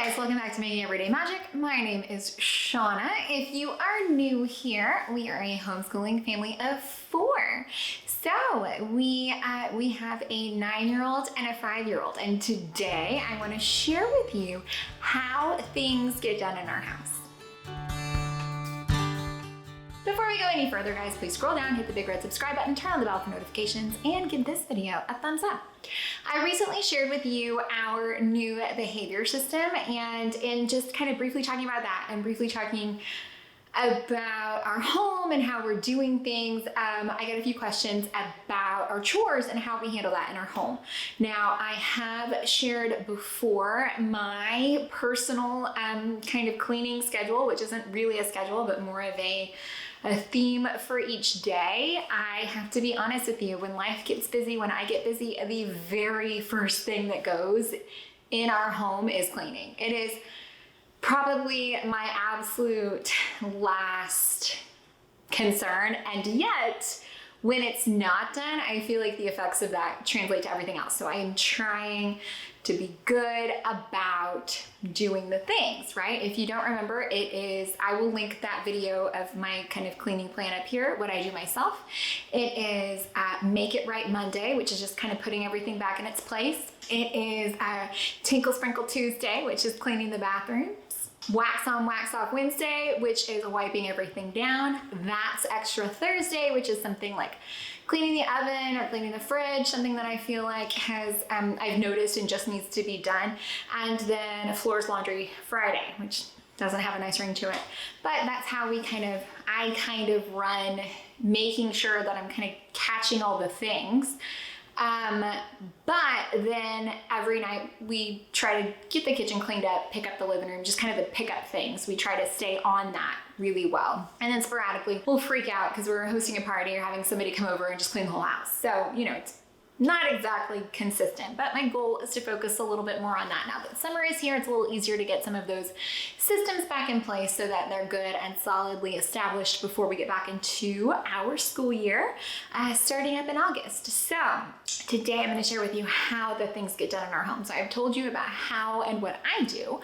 Hi guys, welcome back to Making Everyday Magic. My name is Shanna. If you are new here, we are a homeschooling family of 4. So we have a 9-year-old and a 5-year-old, and today I want to share with you how things get done in our house. Before we go any further, guys, please scroll down, hit the big red subscribe button, turn on the bell for notifications, and give this video a thumbs up. I recently shared with you our new behavior system, and in just kind of briefly talking about that and briefly talking about our home and how we're doing things, I got a few questions about our chores and how we handle that in our home. Now, I have shared before my personal kind of cleaning schedule, which isn't really a schedule, but more of a theme for each day. I have to be honest with you, when life gets busy, when I get busy, the very first thing that goes in our home is cleaning. It is probably my absolute last concern, and yet when it's not done, I feel like the effects of that translate to everything else. So I am trying to be good about doing the things, right? If you don't remember, I will link that video of my kind of cleaning plan up here, what I do myself. It is Make It Right Monday, which is just kind of putting everything back in its place. It is Tinkle Sprinkle Tuesday, which is cleaning the bathroom. Wax on, wax off Wednesday, which is wiping everything down. That's Extra Thursday, which is something like cleaning the oven or cleaning the fridge, something that I feel like I've noticed and just needs to be done. And then Floors Laundry Friday, which doesn't have a nice ring to it. But that's how I kind of run, making sure that I'm kind of catching all the things. But then every night we try to get the kitchen cleaned up, pick up the living room, just kind of the pick up things. We try to stay on that really well. And then sporadically we'll freak out because we're hosting a party or having somebody come over and just clean the whole house. So, it's not exactly consistent, but my goal is to focus a little bit more on that. Now that summer is here, it's a little easier to get some of those systems back in place so that they're good and solidly established before we get back into our school year, starting up in August. So today I'm going to share with you how the things get done in our home. So I've told you about how and what I do.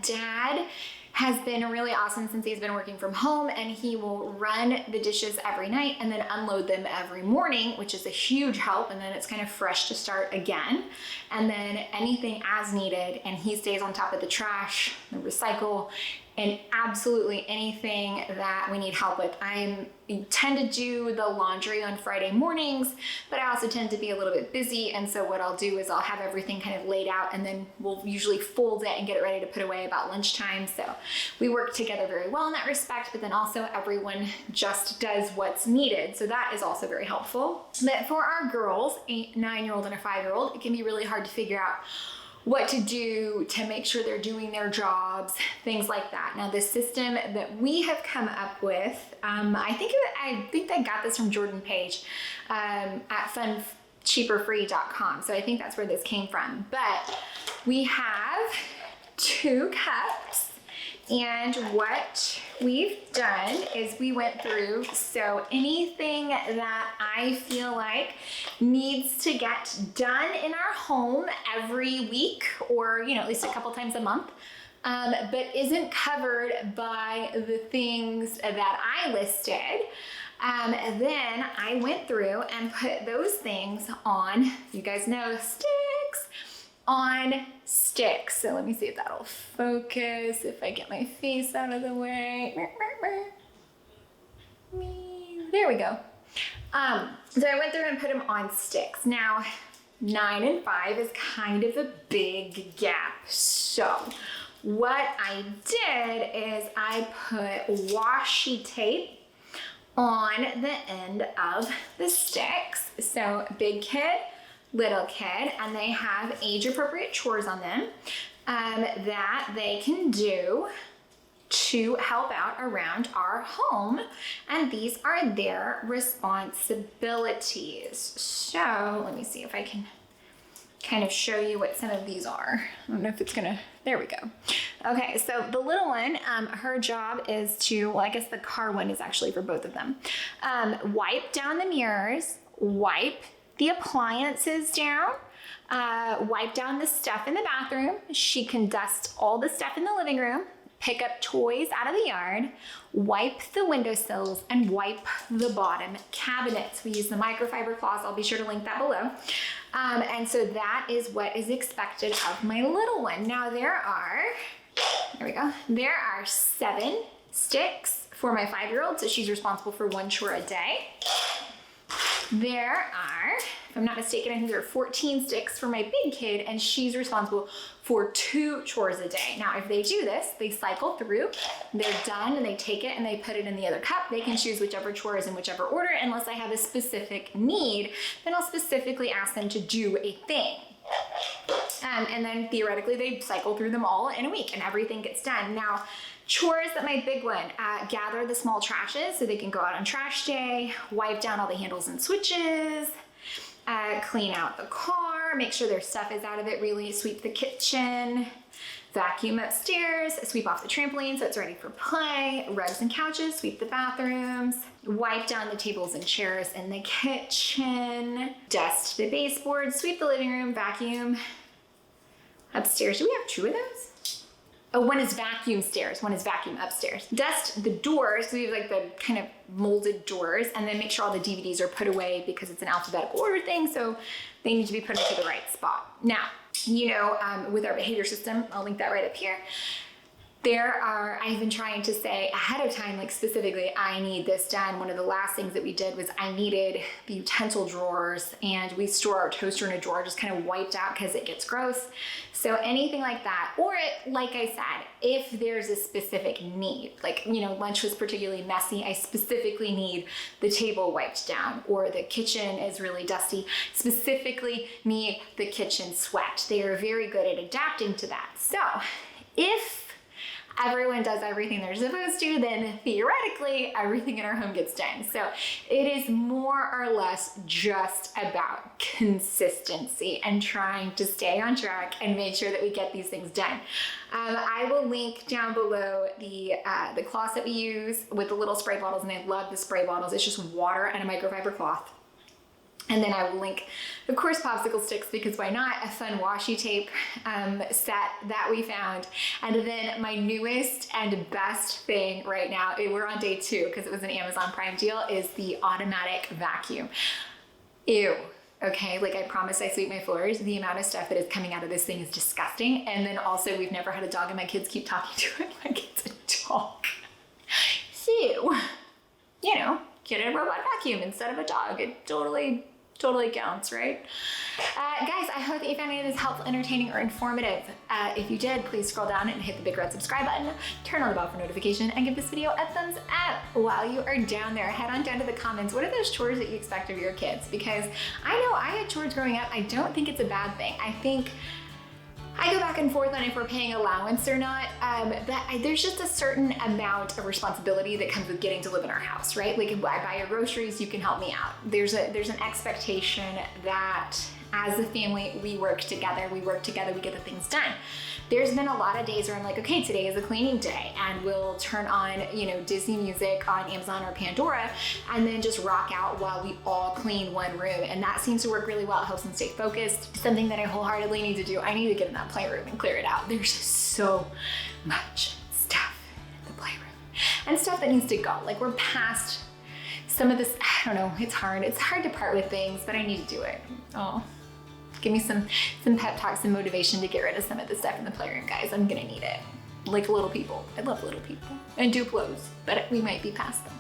Dad has been really awesome since he's been working from home, and he will run the dishes every night and then unload them every morning, which is a huge help. And then it's kind of fresh to start again. And then anything as needed, and he stays on top of the trash, the recycle, and absolutely anything that we need help with. I tend to do the laundry on Friday mornings, but I also tend to be a little bit busy. And so what I'll do is I'll have everything kind of laid out, and then we'll usually fold it and get it ready to put away about lunchtime. So we work together very well in that respect, but then also everyone just does what's needed. So that is also very helpful. But for our girls, a 9-year-old and a 5-year-old, it can be really hard to figure out what to do to make sure they're doing their jobs, things like that. Now, the system that we have come up with, I think I got this from Jordan Page at funcheaperfree.com. So I think that's where this came from. But we have 2 cups. And what we've done is we went through, so anything that I feel like needs to get done in our home every week, or at least a couple times a month, but isn't covered by the things that I listed, then I went through and put those things on, you guys know, sticks, on sticks. So let me see if that'll focus, if I get my face out of the way. There we go. So I went through and put them on sticks. Now, 9 and 5 is kind of a big gap. So what I did is I put washi tape on the end of the sticks. So big kid, little kid, and they have age-appropriate chores on them that they can do to help out around our home, and these are their responsibilities. So let me see if I can kind of show you what some of these are. I don't know if it's gonna, there we go. Okay, so the little one, her job is to, well, I guess the car one is actually for both of them. Wipe down the mirrors, wipe the appliances down, wipe down the stuff in the bathroom. She can dust all the stuff in the living room, pick up toys out of the yard, wipe the windowsills, and wipe the bottom cabinets. We use the microfiber cloths. I'll be sure to link that below. And so that is what is expected of my little one. Now there are 7 sticks for my 5-year-old, so she's responsible for 1 chore a day. There are, if I'm not mistaken, I think there are 14 sticks for my big kid, and she's responsible for 2 chores a day. Now, if they do this, they cycle through, they're done, and they take it and they put it in the other cup. They can choose whichever chore is in whichever order, unless I have a specific need, then I'll specifically ask them to do a thing. And then theoretically, they cycle through them all in a week and everything gets done. Now, chores that my big one, gather the small trashes so they can go out on trash day, wipe down all the handles and switches, clean out the car, make sure their stuff is out of it, really sweep the kitchen, vacuum upstairs, sweep off the trampoline so it's ready for play, rugs and couches, sweep the bathrooms, wipe down the tables and chairs in the kitchen, dust the baseboards, sweep the living room, vacuum upstairs. Do we have 2 of those? Oh, one is vacuum stairs, one is vacuum upstairs. Dust the doors, so we have like the kind of molded doors, and then make sure all the DVDs are put away because it's an alphabetical order thing, so they need to be put into the right spot. Now, you know, with our behavior system, I'll link that right up here, I've been trying to say ahead of time, like specifically, I need this done. One of the last things that we did was I needed the utensil drawers, and we store our toaster in a drawer just kind of wiped out because it gets gross. So anything like that, or like I said, if there's a specific need, like, you know, lunch was particularly messy, I specifically need the table wiped down, or the kitchen is really dusty, specifically need the kitchen swept. They are very good at adapting to that. So if everyone does everything they're supposed to, then theoretically everything in our home gets done. So it is more or less just about consistency and trying to stay on track and make sure that we get these things done. I will link down below the cloths that we use with the little spray bottles, and I love the spray bottles. It's just water and a microfiber cloth. And then I will link, of course, popsicle sticks, because why not? A fun washi tape set that we found. And then my newest and best thing right now, we're on day 2 because it was an Amazon Prime deal, is the automatic vacuum. Ew. Okay, like I promise I sweep my floors. The amount of stuff that is coming out of this thing is disgusting. And then also, we've never had a dog, and my kids keep talking to it like it's a dog. So, you know, get a robot vacuum instead of a dog. It totally counts, right? Guys, I hope that you found any of this helpful, entertaining, or informative. If you did, please scroll down and hit the big red subscribe button, turn on the bell for notification, and give this video a thumbs up. While you are down there, head on down to the comments. What are those chores that you expect of your kids? Because I know I had chores growing up. I don't think it's a bad thing. I think I go back and forth on if we're paying allowance or not. There's just a certain amount of responsibility that comes with getting to live in our house, right? Like, if I buy your groceries, you can help me out. There's an expectation that as a family, we work together, we get the things done. There's been a lot of days where I'm like, okay, today is a cleaning day, and we'll turn on, you know, Disney music on Amazon or Pandora, and then just rock out while we all clean one room. And that seems to work really well. It helps them stay focused. Something that I wholeheartedly need to do. I need to get in that playroom and clear it out. There's so much stuff in the playroom, and stuff that needs to go. Like, we're past some of this. I don't know. It's hard to part with things, but I need to do it. Oh. Give me some pep talks and motivation to get rid of some of the stuff in the playroom, guys. I'm gonna need it. Like little people. I love little people. And Duplos, but we might be past them.